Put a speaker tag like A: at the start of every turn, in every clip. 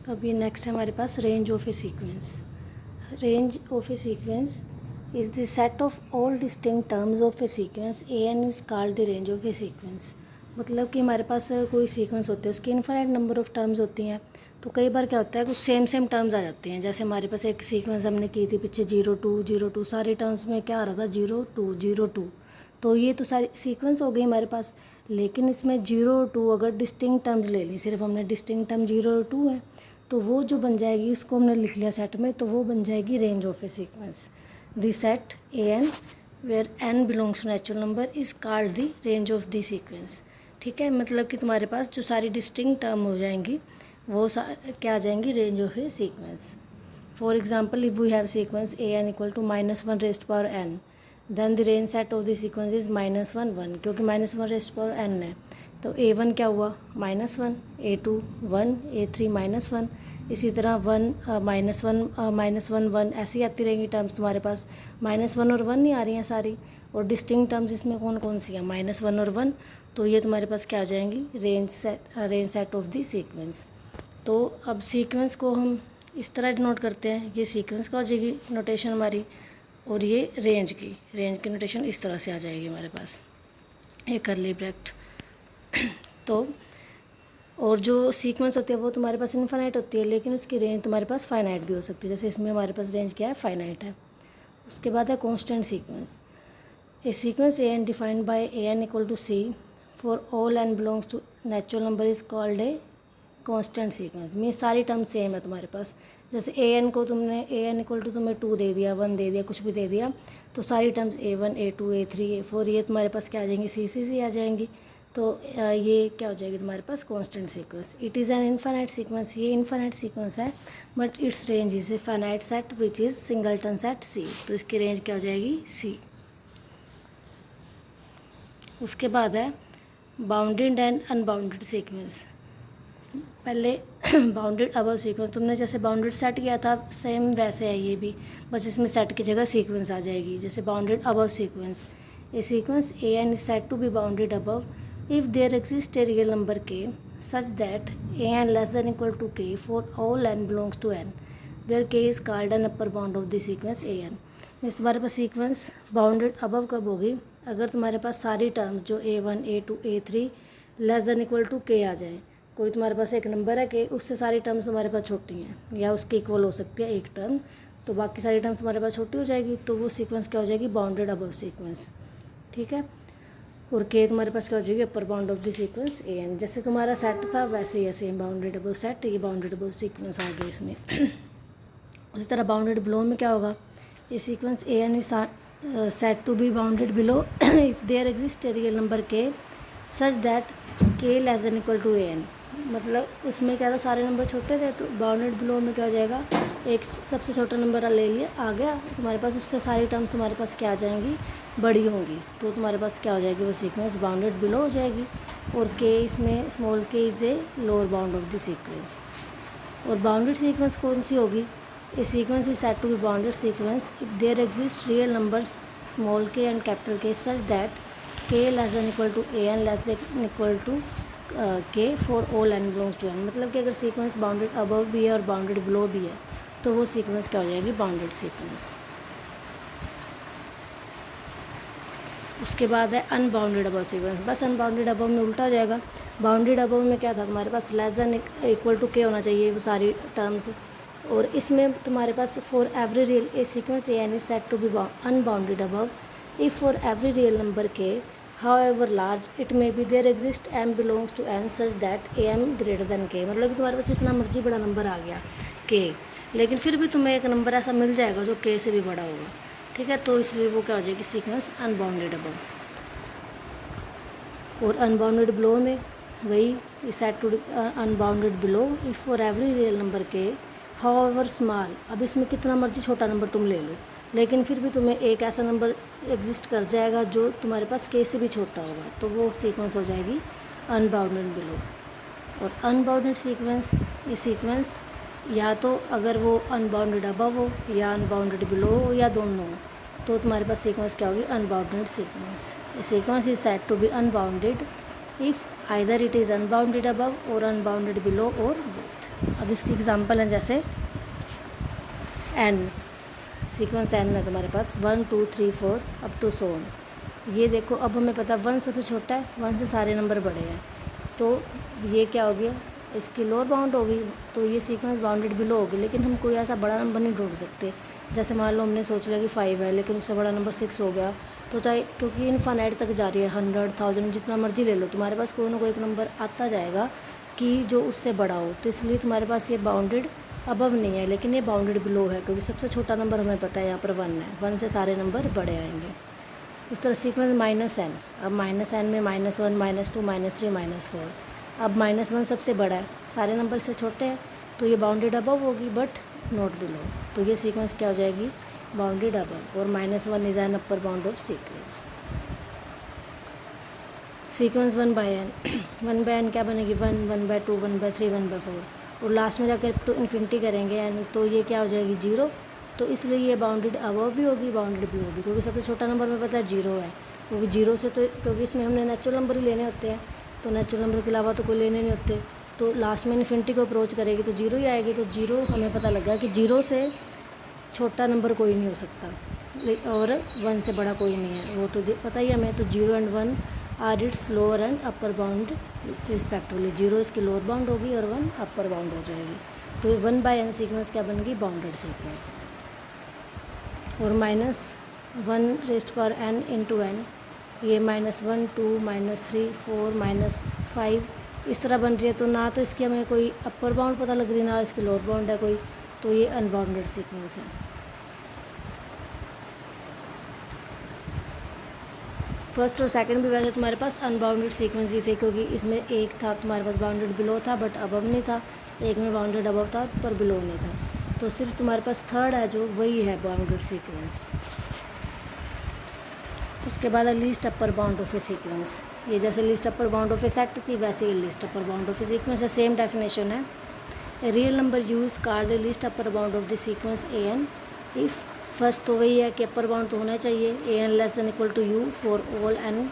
A: अब ये नेक्स्ट है हमारे पास range of a sequence. Range of a sequence is the set of all distinct terms of a sequence a n is called the range of a sequence. मतलब कि हमारे पास कोई sequence होते हैं, उसकी इनफाइनाइट नंबर ऑफ टर्म्स होती हैं, तो कई बार क्या होता है कुछ सेम टर्म्स आ जाते हैं। जैसे हमारे पास एक सीक्वेंस हमने की थी पीछे 0 2 सारे टर्म्स में क्या आ रहा था 0 2 तो ये तो सारी सीक्वेंस हो गई हमारे पास। लेकिन इसमें 0 2 अगर डिस्टिंक्ट टर्म्स ले ली, सिर्फ हमने डिस्टिंक्ट टर्म 0 2 है, तो वो जो बन जाएगी उसको हमने लिख लिया सेट में, तो वो बन जाएगी range of a sequence. The set a n where n belongs to natural number is called the range of the sequence. ठीक है, मतलब कि तुम्हारे पास जो सारी डिस्टिंक्ट टर्म हो जाएंगी वो क्या आ जाएंगी, range of a sequence. For example if we have sequence a n equal to -1 raised power n, then the range set of the sequence is -1 1, क्योंकि -1 रेस्ट पावर एन है तो A1 क्या हुआ -1, A2 1, A3 -1, इसी तरह 1 -1 1 ऐसी आती रहेंगी टर्म्स तुम्हारे पास। -1 और 1 नहीं आ रही हैं सारी, और डिस्टिंक्ट टर्म्स इसमें कौन कौन सी हैं, -1 और 1, तो ये तुम्हारे पास क्या आ जाएंगी, range set of the sequence. तो अब सीक्वेंस को हम इस तरह डिनोट करते हैं, ये सीक्वेंस का हो जाएगी नोटेशन हमारी, और ये रेंज की नोटेशन इस तरह से आ जाएगी हमारे पास, ये करली ब्रैकेट। तो और जो सीक्वेंस होती है वो तुम्हारे पास इनफाइनाइट होती है, लेकिन उसकी रेंज तुम्हारे पास फाइनाइट भी हो सकती है, जैसे इसमें हमारे पास रेंज क्या है, फाइनाइट है। उसके बाद है constant sequence. A sequence a n defined by a n equal to c for all n belongs to natural number is called a constant sequence. Mean सारी टर्म सेम है तुम्हारे पास। जैसे ए एन को तुमने ए एन इक्वल टू तुम्हें 2 दे दिया, 1 दे दिया, कुछ भी दे दिया, तो सारी terms A1 A2 A3 A4 ये तुम्हारे पास क्या आ जाएंगी, सी आ जाएंगी। तो ये क्या हो जाएगी तुम्हारे पास, constant sequence. It is an infinite sequence, ये इनफाइनाइट सीक्वेंस है, but its range is a finite set which is singleton set c, तो इसकी रेंज क्या हो जाएगी, सी। उसके बाद है बाउंडेड एंड अनबाउंडेड सीक्वेंस। पहले बाउंडेड अबव सीक्वेंस, तुमने जैसे बाउंडेड सेट किया था सेम वैसे है ये भी, बस इसमें सेट की जगह सीक्वेंस आ जाएगी। जैसे bounded above sequence, a sequence a n is set to be bounded above if there exist a real number k such that a n less than equal to k for all n belongs to N where k is called an upper bound of the sequence a n. Means तुम्हारे पास sequence bounded above कब होगी, अगर तुम्हारे पास सारी terms जो A1 A2 A3 less than equal to के आ जाए। कोई तुम्हारे पास एक नंबर है कि उससे सारी टर्म्स तुम्हारे पास छोटी हैं या उसके इक्वल हो सकती है एक टर्म, तो बाकी सारी टर्म्स तुम्हारे पास छोटी हो जाएगी, तो वो सीक्वेंस क्या हो जाएगी, बाउंडेड अबव सीक्वेंस। ठीक है, और के तुम्हारे पास क्या हो जाएगी, upper bound of the sequence a n. जैसे तुम्हारा सेट था वैसे ही सेम बाउंडेड अबव सेट, ये बाउंडेड अबव सीक्वेंस आ गई इसमें। उसी तरह बाउंडेड बिलो में क्या होगा, ये sequence a n is set to be bounded below if there exist a real number k such that k less than equal to a n. मतलब उसमें क्या था, सारे नंबर छोटे थे, तो बाउंडेड बिलो में क्या हो जाएगा, एक सबसे छोटा नंबर ले लिया आ गया तुम्हारे पास, उससे सारी टर्म्स तुम्हारे पास क्या आ जाएंगी, बड़ी होंगी, तो तुम्हारे पास क्या हो जाएगी, वो सीक्वेंस बाउंडेड बिलो हो जाएगी। और के इसमें small k is a lower bound of the sequence. और बाउंडेड सीक्वेंस कौन सी होगी, a sequence is set to be bounded sequence if there exist real numbers small k and capital k such that k less than equal to a n less than equal to k for all n belongs to N. मतलब कि अगर sequence bounded above भी है और bounded below भी है तो वो सीक्वेंस क्या हो जाएगी, बाउंडेड सीक्वेंस। उसके बाद है अनबाउंडेड अबव सीक्वेंस। बस अनबाउंडेड अबव में उल्टा हो जाएगा। बाउंडेड अबव में क्या था, तुम्हारे पास less than equal to k होना चाहिए वो सारी टर्म्स, और इसमें तुम्हारे पास for every real a sequence a n is set to be unbounded above if for every real number k however large it may be there exist m belongs to n such that am greater than k। मतलब कि तुम्हारे पास जितना मर्जी बड़ा number आ गया k, लेकिन फिर भी तुम्हें एक नंबर ऐसा मिल जाएगा जो k से भी बड़ा होगा। ठीक है, तो इसलिए वो क्या हो जाएगी, सीक्वेंस अनबाउंडेड अबव। और अनबाउंडेड बिलो में वही set to unbounded below if for every real number k however small. अब इसमें कितना मर्जी छोटा नंबर तुम ले लो, लेकिन फिर भी तुम्हें एक ऐसा नंबर एग्जिस्ट कर जाएगा जो तुम्हारे पास के से भी छोटा होगा, तो वो सीक्वेंस हो जाएगी अनबाउंडेड बिलो। और अनबाउंडेड सीक्वेंस, ये सीक्वेंस या तो अगर वो अनबाउंडेड अबव हो या अनबाउंडेड बिलो हो या दोनों हो, तो तुम्हारे पास सीक्वेंस क्या होगी, unbounded sequence. A sequence is set to be unbounded if either it is unbounded above और अनबाउंडेड बिलो और बोथ। अब इसकी एग्जांपल है, जैसे n सीक्वेंस n है तुम्हारे पास 1 2 3 4 अप टू सो ऑन। ये देखो, अब हमें पता 1 सबसे छोटा है, 1 से सारे नंबर बड़े हैं, तो ये क्या हो गया, इसकी लोअर बाउंड होगी, तो ये सीक्वेंस बाउंडेड बिलो होगी। लेकिन हम कोई ऐसा बड़ा नंबर नहीं ढूंढ सकते। जैसे मान लो हमने सोच लिया कि 5 है, लेकिन उससे बड़ा नंबर 6 हो गया, तो चाहे, क्योंकि इनफाइनाइट तक जा रही है, 100 1000 जितना मर्जी ले लो, तुम्हारे पास कोई ना कोई एक नंबर आता जाएगा कि जो उससे बड़ा हो। तो इसलिए तुम्हारे पास ये बाउंडेड अबव नहीं है, लेकिन ये बाउंडेड बिलो है, क्योंकि सबसे छोटा नंबर हमें पता है यहाँ पर 1 है, 1 से सारे नंबर बड़े आएंगे। उस तरह सीक्वेंस -n, अब -n में -1 -2 -3 -4। अब -1 सबसे बड़ा है, सारे नंबर से छोटे हैं, तो ये बाउंडेड अबव होगी बट नॉट बिलो। तो ये सीक्वेंस क्या हो जाएगी, बाउंडेड अबव, और -1 is an upper bound of sequence. Sequence 1/n 1/n क्या बनेगी, 1 1/2 1/3 1/4, और लास्ट में जाकर टू इन्फिनिटी करेंगे एंड, तो ये क्या हो जाएगी 0। तो इसलिए ये बाउंडेड अबव भी होगी, बाउंडेड बिलो भी, क्योंकि सबसे छोटा नंबर में पता है 0 है, क्योंकि 0 से, तो क्योंकि इसमें हमने नेचुरल नंबर ही लेने होते हैं, तो नेचुरल नंबर के अलावा तो कोई लेने नहीं होते, तो लास्ट में इन्फिनिटी को अप्रोच करेगी तो 0 ही आएगी। तो 0 हमें पता लगा कि 0 से छोटा नंबर कोई नहीं हो सकता, और 1 से बड़ा कोई नहीं है, वो तो पता ही हमें। तो 0 and 1 are its lower and upper bound respectively, 0 इसकी लोअर बाउंड होगी और 1 अपर बाउंड हो जाएगी। तो 1/n सीक्वेंस क्या बनेगी, बाउंडेड सीक्वेंस। और -1n इंटू n, ये -1 2 -3 4 -5 इस तरह बन रही है। तो ना तो इसकी हमें कोई अपर बाउंड पता लग रही है, ना इसकी लोअर बाउंड है कोई, तो ये अनबाउंडेड सीक्वेंस है। फर्स्ट और सेकंड भी वैसे तुम्हारे पास अनबाउंडेड सीक्वेंस ही थे, क्योंकि इसमें एक था तुम्हारे पास बाउंडेड बिलो था बट अबव नहीं था, एक में बाउंडेड अबव था पर बिलो नहीं था। तो सिर्फ तुम्हारे पास थर्ड है जो, वही है बाउंडेड सीक्वेंस। उसके बाद है least upper bound of a sequence. ये जैसे least upper bound of a set थी, वैसे ही least upper bound of a sequence है, सेम डेफिनेशन है। A real number u is called the least upper bound of the sequence a n if, first तो वही है कि upper bound तो होना चाहिए, a n less than equal to u for all n,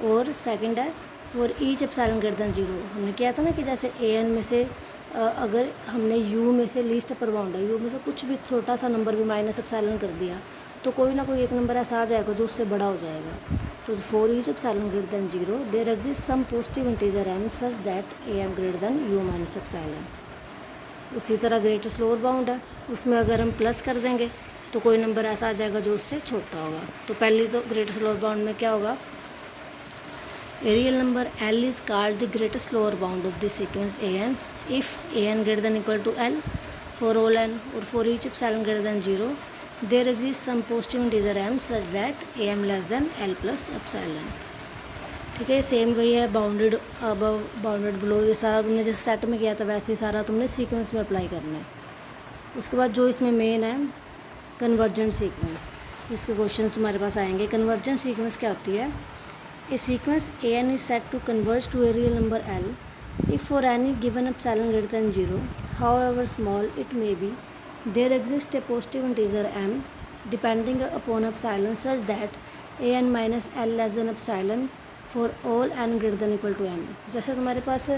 A: और second है for each epsilon greater than 0। हमने किया था ना कि जैसे ए एन में से अगर हमने यू में से लीस्ट अपर बाउंड है, यू में से कुछ भी छोटा सा नंबर भी माइनस एप्सिलॉन कर दिया, तो कोई ना कोई एक नंबर ऐसा आ जाएगा जो उससे बड़ा हो जाएगा। तो for each epsilon greater than 0 there exist some positive integer m such that a m greater than u minus epsilon. उसी तरह ग्रेटेस्ट लोअर बाउंड है, उसमें अगर हम प्लस कर देंगे तो कोई नंबर ऐसा आ जाएगा जो उससे छोटा होगा। तो पहली तो ग्रेटेस्ट लोअर बाउंड में क्या होगा, a real number L is called the greatest lower bound of the sequence a n if a n greater than equal to L for all n, और for each epsilon greater than 0 there exist some positive integer m such that a m less than L plus epsilon. ठीक है, same वही है, bounded above bounded below, ये सारा तुमने जैसे set में किया था वैसे ही सारा तुमने सीक्वेंस में अप्लाई करना है। उसके बाद जो इसमें मेन है कन्वर्जेंट सीक्वेंस, जिसके क्वेश्चन तुम्हारे पास आएंगे। कन्वर्जेंट सीक्वेंस क्या होती है, a sequence a n is set to converge to a real number L if for any given epsilon greater than 0 however small it may be there exist a positive integer m depending upon epsilon such that a n minus L less than epsilon for all n greater than equal to m। जैसे तुम्हारे पास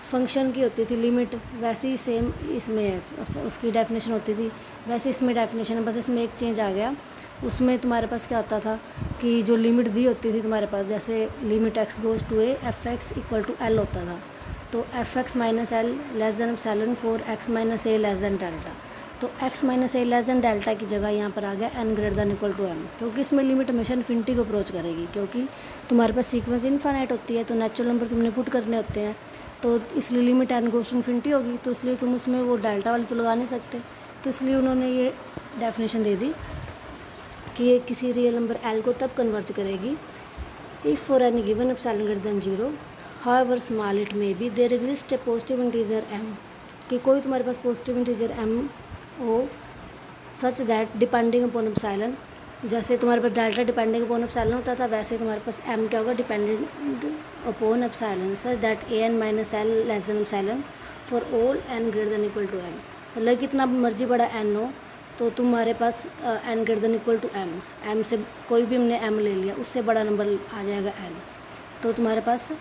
A: function की होती थी limit, वैसे ही same इसमें उसकी definition होती थी, वैसे इसमें डेफिनेशन है, बस इसमें एक चेंज आ गया। उसमें तुम्हारे पास क्या होता था कि जो लिमिट दी होती थी तुम्हारे पास, जैसे limit x goes to a f x equal to L होता था, तो f x minus L less than epsilon for x minus a less than delta. तो x minus a less than delta की जगह यहाँ पर आ गया n greater than equal to m, क्योंकि इसमें लिमिट हमेशा इन्फिनिटी को अप्रोच करेगी, क्योंकि तुम्हारे पास सीक्वेंस इनफाइनाइट होती है, तो नेचुरल नंबर तुमने पुट करने होते हैं, तो इसलिए limit n goes to infinity होगी, तो इसलिए तुम उसमें वो डेल्टा वाली तो लगा नहीं सकते। तो इसलिए उन्होंने ये डेफिनेशन दे दी कि ये किसी रियल नंबर L को तब कन्वर्ज करेगी if for any given epsilon greater than 0 however small it may be there exist a positive integer m, कि कोई तुम्हारे पास पॉजिटिव इंटीजर m हो such that depending upon epsilon, जैसे तुम्हारे पास डेल्टा डिपेंडिंग अपॉन एप्सिलॉन होता था, वैसे तुम्हारे पास m क्या होगा, dependent upon epsilon such that a n minus L less than epsilon for all n greater than equal to m। मतलब कितना मर्जी बड़ा n हो तो तुम्हारे पास n greater than equal to m से कोई भी हमने m ले लिया, उससे बड़ा नंबर आ जाएगा n, तो तुम्हारे पास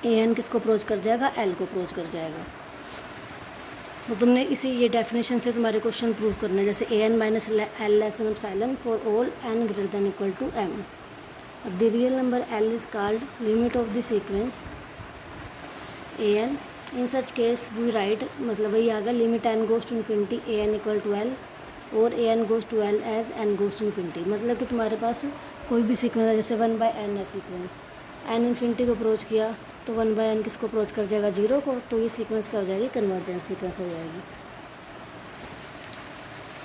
A: ए एन किसको अप्रोच कर जाएगा, L को अप्रोच कर जाएगा। तो तुमने इसी ये डेफिनेशन से तुम्हारे क्वेश्चन प्रूव करना है, जैसे a n minus L less than epsilon for all n greater than equal to m. अब the real number l is called limit of the sequence a n. In such case we write, मतलब वही आ गया, limit n goes to infinity a n equal to l और a n goes to l as n goes to infinity. मतलब कि तुम्हारे पास कोई भी सीक्वेंस है, जैसे 1/n है सीक्वेंस, एन इन्फिनिटी को अप्रोच किया तो 1/n किसको अप्रोच कर जाएगा, 0 को, तो ये सीक्वेंस क्या हो जाएगी, कन्वर्जेंट सीक्वेंस हो जाएगी।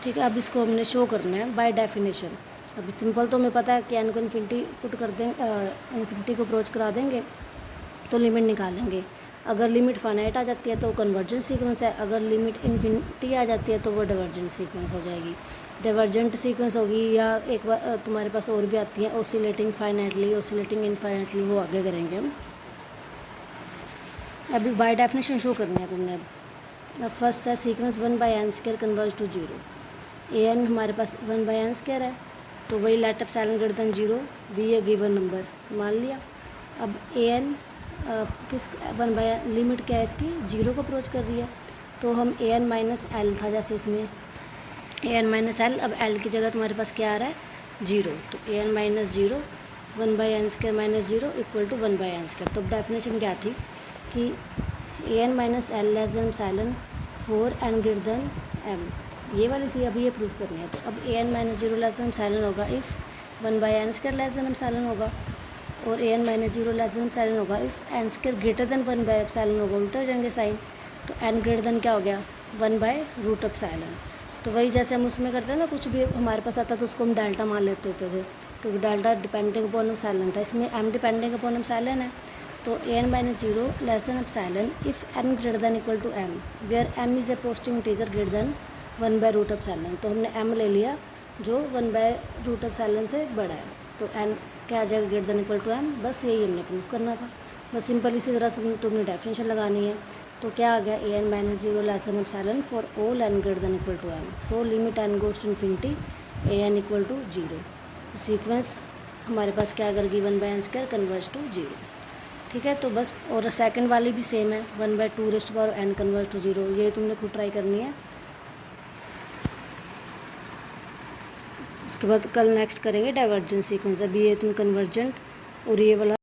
A: ठीक है, अब इसको हमने शो करना है बाय डेफिनेशन। अब सिंपल तो हमें पता है कि एन को इन्फिनिटी पुट कर देंगे, इन्फिनिटी को अप्रोच करा देंगे तो लिमिट निकालेंगे। अगर लिमिट फाइनाइट आ जाती है तो कन्वर्जेंट सीक्वेंस है, अगर लिमिट इन्फिनिटी आ जाती है तो वो डाइवर्जेंट सीक्वेंस हो जाएगी। डाइवर्जेंट सीक्वेंस होगी, या एक बार तुम्हारे पास और भी आती है, ओसिलेटिंग फाइनाइटली, ओसिलेटिंग इनफाइनाइटली, वो आगे करेंगे हम। अभी बाय डेफिनेशन शो करनी है तुमने। अब फर्स्ट है sequence 1/n² converge to 0। A n हमारे पास 1/n² है, तो वही let epsilon greater than 0 be a given number मान लिया। अब ए एन किस 1/n लिमिट क्या है इसकी, 0 को अप्रोच कर रही है, तो हम ए एन माइनस एल था, जैसे इसमें ए एन माइनस एल, अब एल की जगह तुम्हारे पास क्या आ रहा है, 0, तो a n minus 0 1/n² minus 0 equal to 1/n²। तो अब डेफिनेशन क्या थी कि a n minus L less than epsilon for n greater than m, ये वाली थी। अभी ये प्रूफ करनी है, तो अब a n minus 0 less than epsilon होगा if 1/n² less than epsilon होगा, और a n minus 0 less than epsilon होगा इफ़ n² ग्रेटर देन 1/एप्सिलॉन होगा, उल्टे हो जाएंगे साइन। तो एन ग्रेटर देन क्या हो गया, 1/√एप्सिलॉन। तो वही जैसे हम उसमें करते हैं ना, कुछ भी हमारे पास आता तो उसको हम डेल्टा मान लेते होते थे, क्योंकि डेल्टा डिपेंडिंग अपॉन एप्सिलॉन था, इसमें एम डिपेंडिंग अपॉन एप्सिलॉन है। तो a n minus 0 less than epsilon if n greater than equal to m, where m is a positive integer greater than 1/√एप्सिलॉन। तो हमने एम ले लिया जो 1/√एप्सिलॉन से बड़ा है, तो एन क्या आ जाएगा, greater than equal to m. बस यही हमने प्रूफ करना था, बस सिंपल इसी तरह से तुमने डेफिनेशन लगानी है। तो क्या आ गया, a n minus 0 less than epsilon for all n greater than equal to m, so limit n goes to infinity a n equal to 0। तो सीक्वेंस हमारे पास क्या करेगी, 1/n² कन्वर्ज टू 0। ठीक है, तो बस, और सेकंड वाली भी सेम है, 1/2n कन्वर्ज टू 0, ये तुमने खुद ट्राई करनी है। उसके बाद कल नेक्स्ट करेंगे डाइवर्जेंट सीक्वेंस। अभी ये तुम कन्वर्जेंट और ये वाला